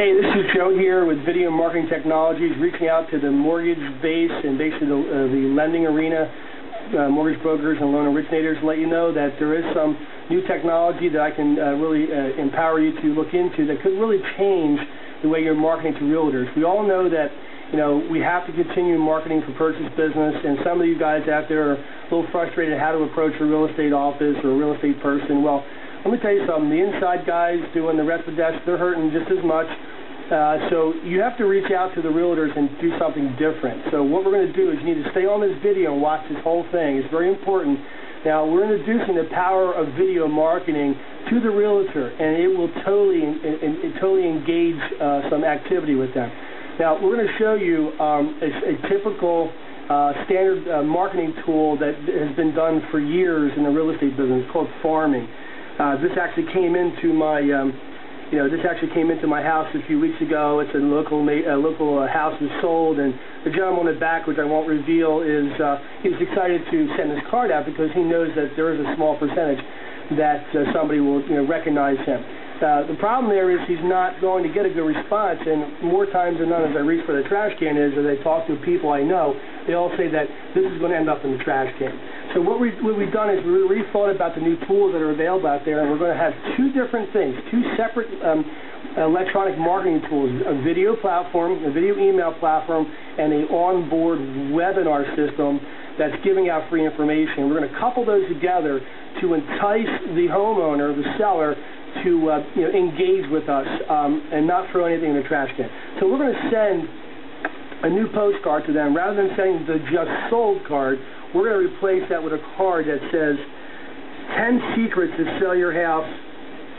Hey, this is Joe here with Video Marketing Technologies, reaching out to the mortgage base and basically the lending arena, mortgage brokers and loan originators, to let you know that there is some new technology that I can really empower you to look into that could really change the way you're marketing to realtors. We all know that we have to continue marketing for purchase business, and some of you guys out there are a little frustrated how to approach a real estate office or a real estate person. Well, let me tell you something. The inside guys doing the rest of the desk, they're hurting just as much. So you have to reach out to the realtors and do something different. So what we're going to do is you need to stay on this video and watch this whole thing. It's very important. Now, we're introducing the power of video marketing to the realtor, and it will totally engage some activity with them. Now, we're going to show you a typical standard marketing tool that has been done for years in the real estate business. It's called farming. This actually came into my house a few weeks ago. It's a local house was sold, and the gentleman on the back, which I won't reveal, is he was excited to send his card out because he knows that there is a small percentage that somebody will recognize him. The problem there is he's not going to get a good response, and more times than not, as I reach for the trash can, is as I talk to people I know, they all say that this is going to end up in the trash can. So what we've done is we rethought about the new tools that are available out there, and we're going to have two different things, two separate electronic marketing tools: a video platform, a video email platform, and an onboard webinar system that's giving out free information. We're going to couple those together to entice the homeowner, the seller, to engage with us and not throw anything in the trash can. So we're going to send a new postcard to them. Rather than sending the just sold card, we're going to replace that with a card that says 10 secrets to sell your house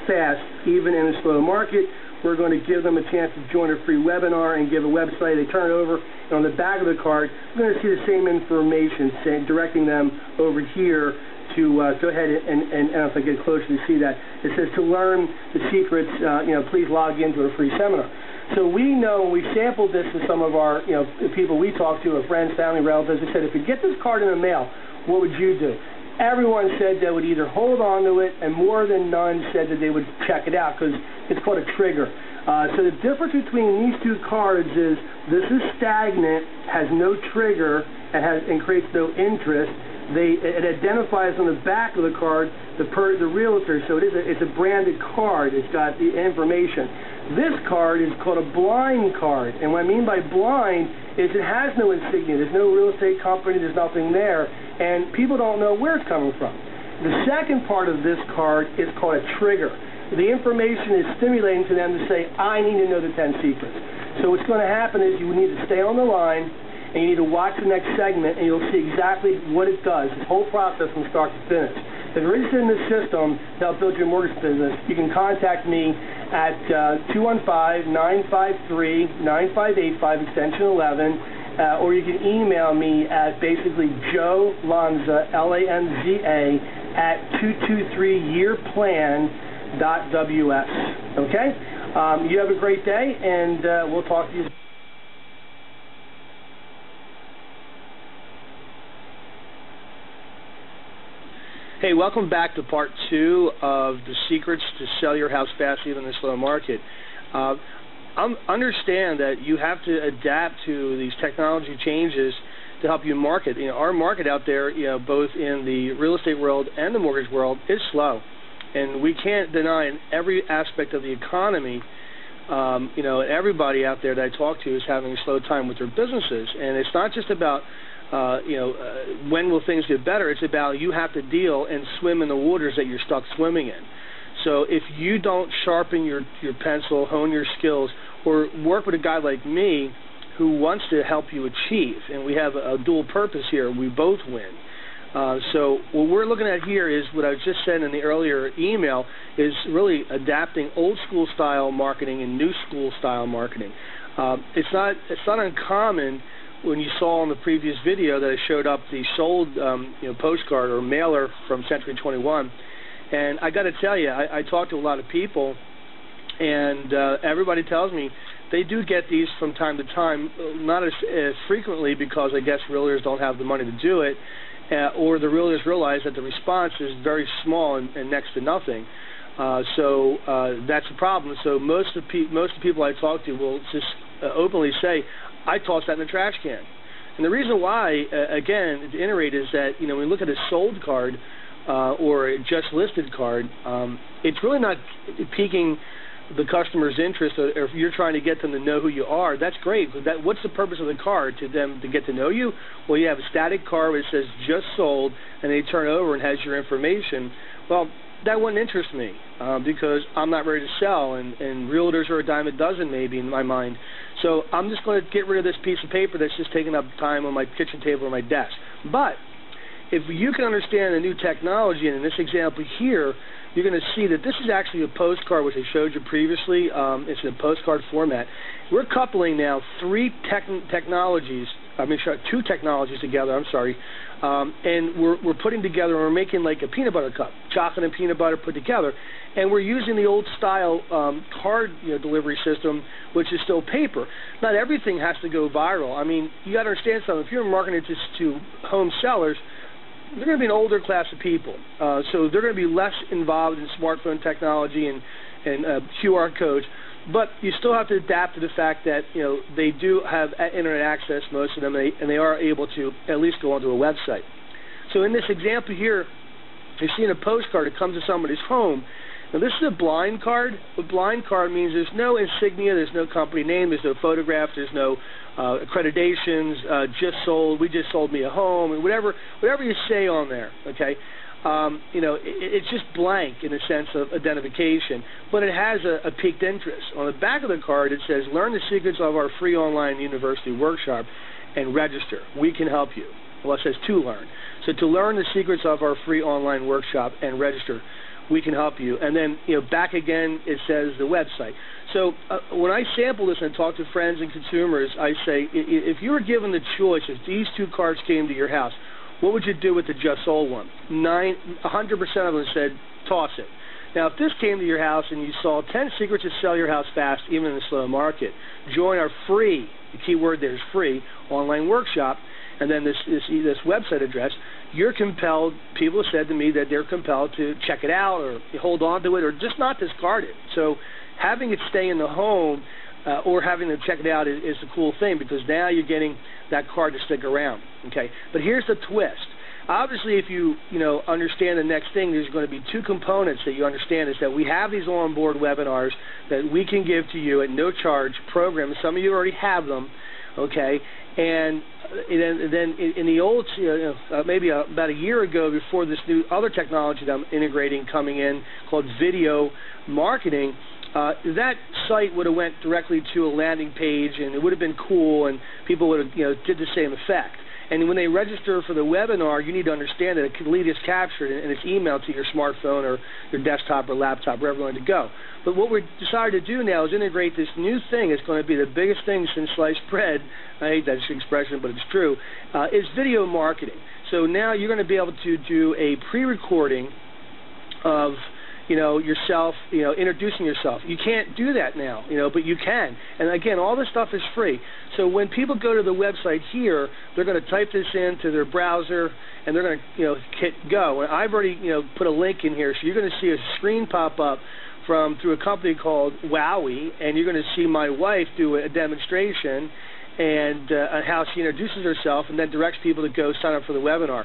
fast, even in a slow market. We're going to give them a chance to join a free webinar and give a website. They turn it over, and on the back of the card, we're going to see the same information, directing them over here to go ahead and if I get closer to see that, it says to learn the secrets, please log into a free seminar. So we know, we sampled this with some of our, people we talk to, our friends, family, relatives. We said, if you get this card in the mail, what would you do? Everyone said they would either hold on to it, and more than none said that they would check it out because it's called a trigger. So the difference between these two cards is this is stagnant, has no trigger, and creates no interest. It identifies on the back of the card the realtor, so it's a branded card. It's got the information. This card is called a blind card, and what I mean by blind is it has no insignia. There's no real estate company. There's nothing there, and people don't know where it's coming from. The second part of this card is called a trigger. The information is stimulating to them to say, I need to know the 10 secrets. So what's going to happen is you need to stay on the line, and you need to watch the next segment, and you'll see exactly what it does, this whole process from start to finish. If you're interested in this system to help build your mortgage business, you can contact me at 215-953-9585, extension 11, or you can email me at basically Joe Lanza, L-A-N-Z-A, at 223yearplan.ws. Okay? You have a great day, and we'll talk to you soon. Hey, welcome back to part 2 of the secrets to sell your house fast even in a slow market. Understand that you have to adapt to these technology changes to help you market. Our market out there, both in the real estate world and the mortgage world, is slow, and we can't deny in every aspect of the economy. Everybody out there that I talk to is having a slow time with their businesses, and it's not just about when will things get better? It's about you have to deal and swim in the waters that you're stuck swimming in. So if you don't sharpen your pencil, hone your skills, or work with a guy like me who wants to help you achieve, and we have a dual purpose here, we both win. So what we're looking at here is what I just said in the earlier email is really adapting old school style marketing and new school style marketing. It's not uncommon. When you saw in the previous video that I showed up the sold postcard or mailer from Century 21, and I got to tell you, I talked to a lot of people, and everybody tells me they do get these from time to time, not as frequently because I guess realtors don't have the money to do it, or the realtors realize that the response is very small and next to nothing. So that's the problem. So most of the people I talk to will just openly say, I tossed that in the trash can. And the reason why, again, to iterate, is that, when we look at a sold card or a just listed card, it's really not piquing the customer's interest, or if you're trying to get them to know who you are. That's great. But what's the purpose of the card? To them to get to know you? Well, you have a static card where it says just sold, and they turn over and has your information. Well, that wouldn't interest me because I'm not ready to sell, and realtors are a dime a dozen maybe in my mind. So I'm just going to get rid of this piece of paper that's just taking up time on my kitchen table or my desk. But if you can understand the new technology, and in this example here, you're going to see that this is actually a postcard, which I showed you previously. It's in a postcard format. We're coupling now two technologies together, and we're putting together, and we're making like a peanut butter cup, chocolate and peanut butter put together, and we're using the old style card delivery system, which is still paper. Not everything has to go viral. I mean, you got to understand something. If you're marketing to home sellers, they're going to be an older class of people, so they're going to be less involved in smartphone technology and QR codes. But you still have to adapt to the fact that they do have internet access, most of them, and they are able to at least go onto a website. So in this example here, you're seeing a postcard that comes to somebody's home. Now this is a blind card. A blind card means there's no insignia, there's no company name, there's no photograph, there's no accreditations, just sold, we just sold me a home, and whatever you say on there, okay? It's just blank in the sense of identification, but it has a piqued interest. On the back of the card, it says, learn the secrets of our free online university workshop and register. We can help you. Well, it says to learn. So to learn the secrets of our free online workshop and register, we can help you. And then, back again, it says the website. So when I sample this and talk to friends and consumers, I say, if you were given the choice, if these two cards came to your house, what would you do with the just sold one? 100% of them said, toss it. Now, if this came to your house and you saw 10 secrets to sell your house fast, even in a slow market, join our free, the key word there is free, online workshop, and then this website address, you're compelled, people have said to me that they're compelled to check it out or hold on to it or just not discard it. So having it stay in the home or having them check it out is a cool thing, because now you're getting that card to stick around. Okay, but here's the twist. Obviously, if you understand the next thing, there's going to be two components that you understand. Is that we have these on-board webinars that we can give to you at no charge, programs. Some of you already have them, okay? And then in the old, maybe about a year ago, before this new other technology that I'm integrating coming in called video marketing, that site would have went directly to a landing page, and it would have been cool, and people would have did the same effect. And when they register for the webinar, you need to understand that a lead is captured and it's emailed to your smartphone or your desktop or laptop, wherever you want to go. But what we decided to do now is integrate this new thing. It's going to be the biggest thing since sliced bread. I hate that expression, but it's true. Is video marketing. So now you're going to be able to do a pre-recording of yourself, introducing yourself. You can't do that now, but you can. And again, all this stuff is free. So when people go to the website here, they're going to type this into their browser, and they're going to, hit go. And I've already, put a link in here, so you're going to see a screen pop up through a company called Wowie, and you're going to see my wife do a demonstration and on how she introduces herself, and then directs people to go sign up for the webinar.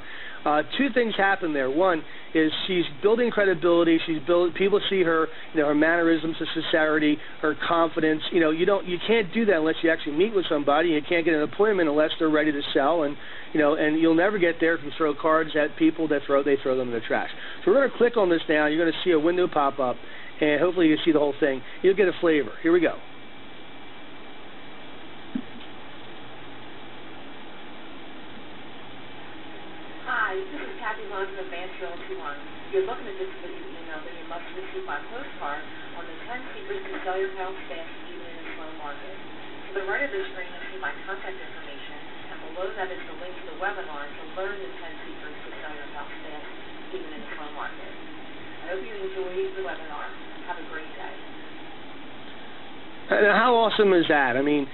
Two things happen there. One is she's building credibility. People see her, her mannerisms, her sincerity, her confidence. You can't do that unless you actually meet with somebody. You can't get an appointment unless they're ready to sell, and and you'll never get there if you throw cards at people they throw them in the trash. So we're going to click on this now. You're going to see a window pop up, and hopefully you can see the whole thing. You'll get a flavor. Here we go. Hi, this is Kathy Long from Advanced Realty One. If you're looking at this video, then you must receive my postcard on the 10 secrets to sell your house fast even in a slow market. To the right of the screen, you'll see my contact information, and below that is the link to the webinar to learn the 10 secrets to sell your house fast even in a slow market. I hope you enjoy the webinar. Have a great day. How awesome is that? I mean,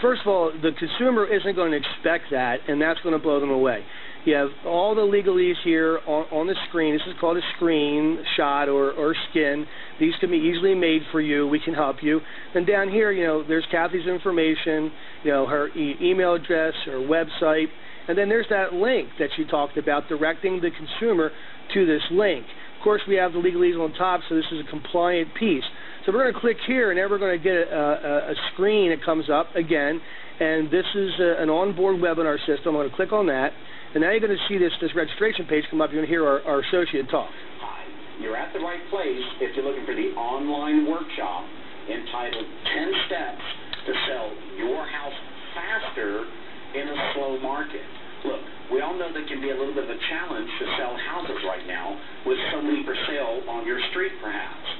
first of all, the consumer isn't going to expect that, and that's going to blow them away. You have all the legalese here on the screen. This is called a screenshot or skin. These can be easily made for you. We can help you. And down here, there's Kathy's information, her email address, her website, and then there's that link that you talked about, directing the consumer to this link. Of course, we have the legalese on top, so this is a compliant piece. So we're going to click here, and then we're going to get a screen that comes up again, and this is an onboard webinar system. I'm going to click on that. And now you're going to see this registration page come up. You're going to hear our associate talk. Hi, you're at the right place if you're looking for the online workshop entitled 10 Steps to Sell Your House Faster in a Slow Market. Look, we all know that can be a little bit of a challenge to sell houses right now with so many for sale on your street perhaps.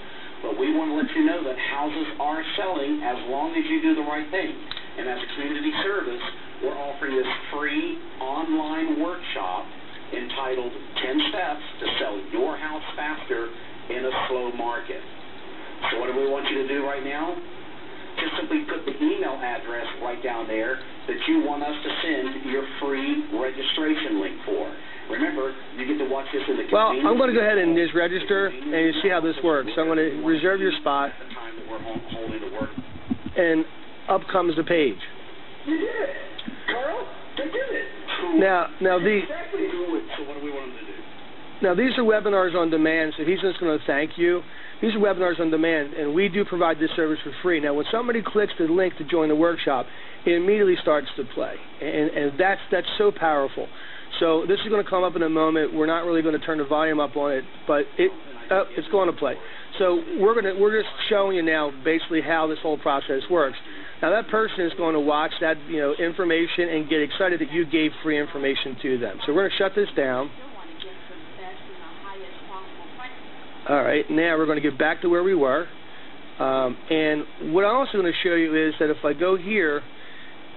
But we want to let you know that houses are selling as long as you do the right thing. And as a community service, we're offering this free online workshop entitled 10 Steps to Sell Your House Faster in a Slow Market. So what do we want you to do right now? Just simply put the email address right down there that you want us to send your free registration link for. Remember, you get to watch this in the Well, I'm going to go ahead and just register and you see how this works. So I'm going to reserve your spot. At the time that we're holding the work. And up comes the page. You did it. Carl, they did it. Now Exactly. So what do we want them to do? Now, these are webinars on demand, so he's just going to thank you. These are webinars on demand, and we do provide this service for free. Now, when somebody clicks the link to join the workshop, it immediately starts to play, and that's so powerful. So this is going to come up in a moment. We're not really going to turn the volume up on it, but it's going to play. So we're just showing you now basically how this whole process works. Now, that person is going to watch that information and get excited that you gave free information to them. So we're going to shut this down. All right, now we're going to get back to where we were. And what I'm also going to show you is that if I go here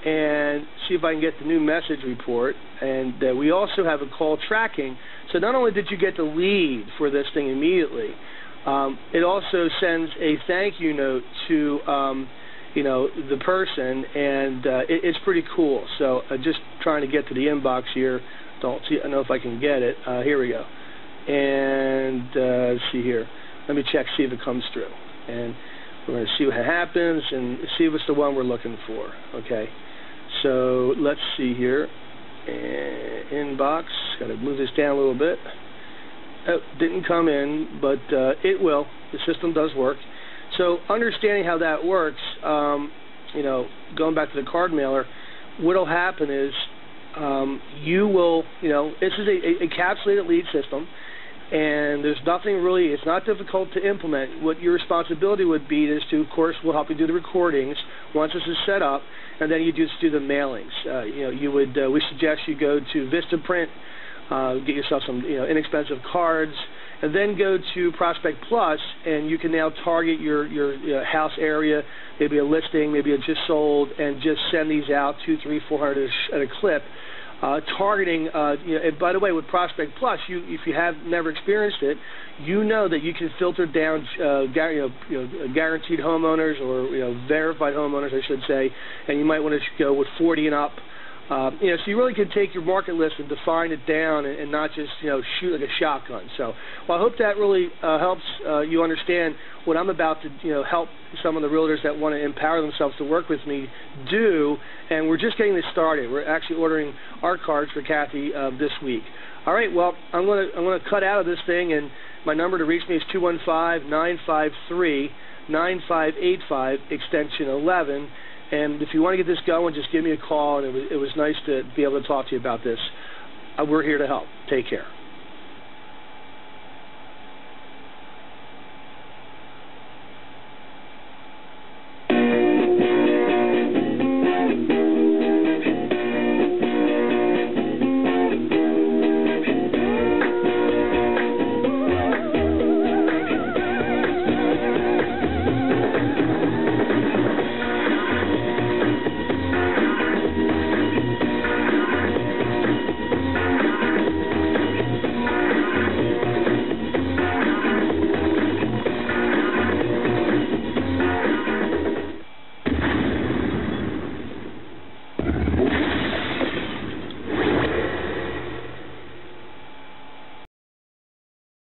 and see if I can get the new message report, and we also have a call tracking. So not only did you get the lead for this thing immediately, it also sends a thank you note to the person, and it's pretty cool. So just trying to get to the inbox here. I don't know if I can get it. Here we go. And let's see here. Let me check, see if it comes through. And we're going to see what happens and see if it's the one we're looking for. Okay. So let's see here. Inbox. Got to move this down a little bit. Oh, didn't come in, but it will. The system does work. So understanding how that works, going back to the card mailer, what will happen is you will, this is a encapsulated lead system, and there's nothing really, it's not difficult to implement. What your responsibility would be is to, of course, we'll help you do the recordings once this is set up, and then you just do the mailings. We suggest you go to Vistaprint, get yourself some inexpensive cards, and then go to Prospect Plus, and you can now target your house area, maybe a listing, maybe it just sold, and just send these out 200, 300, 400 at a clip. Targeting, and by the way, with Prospect Plus, if you have never experienced it, you know that you can filter down guaranteed homeowners or verified homeowners, I should say, and you might want to go with 40 and up. So you really can take your market list and define it down and not just shoot like a shotgun. So, well, I hope that really helps you understand what I'm about to help some of the realtors that want to empower themselves to work with me do. And we're just getting this started. We're actually ordering our cards for Kathy this week. All right. Well, I'm going to cut out of this thing, and my number to reach me is 215-953-9585 extension 11. And if you want to get this going, just give me a call, and it was nice to be able to talk to you about this. We're here to help. Take care.